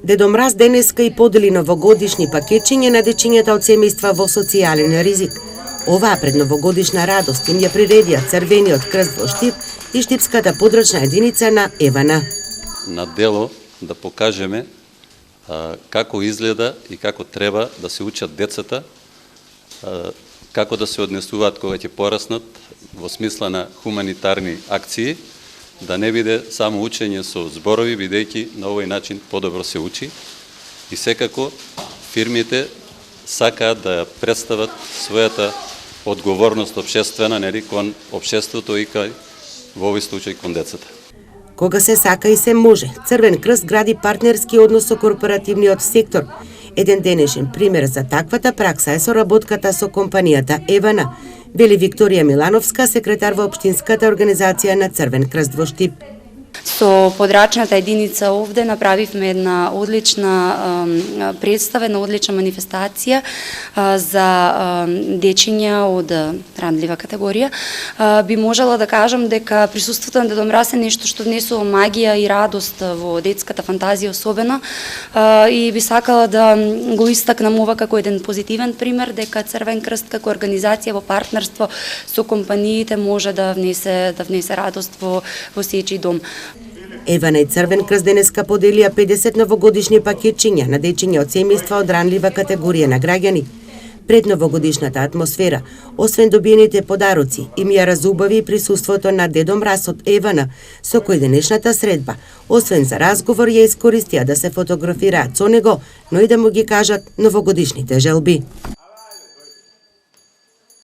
Дедо Мраз денеска и подели новогодишни пакетчиња на дечињата од семејства во социјален ризик. Оваа предновогодишна радост им ја приредија Црвениот крст во Штип и Штипската подрачна единица на Евана. На дело да покажеме како изгледа и како треба да се учат децата, како да се однесуваат кога ќе пораснат во смисла на хуманитарни акции, да не биде само учење со зборови, бидејќи на овој начин подобро се учи. И секако фирмите сакаат да представат својата одговорност општествена, нели, кон општеството и во овој случај кон децата. Кога се сака и се може, Црвен крст гради партнерски однос со корпоративниот сектор. Еден денешен пример за таквата пракса е соработката со компанијата Евана, вели Викторија Милановска, секретар во Општинската организација на Црвен крст во Штип. Со подрачната единица овде направивме една одлична представа, една одлична манифестација за дечиња од ранлива категорија. Би можела да кажам дека присуството на Дедо Мраз е нешто што внесува магија и радост во детската фантазија особено, и би сакала да го истакнам ова како еден позитивен пример дека Црвен крст како организација во партнерство со компаниите може да внесе радост во сечи дом. Евана и Црвен крст денеска поделија 50 новогодишни пакетчиња на дечиња од семејства од ранлива категорија на граѓани. Пред новогодишната атмосфера, освен добиените подароци, им ја разубави и присуството на Дедо Мраз од Евана, со кој денешната средба, освен за разговор, ја искористија да се фотографираат со него, но и да му ги кажат новогодишните желби.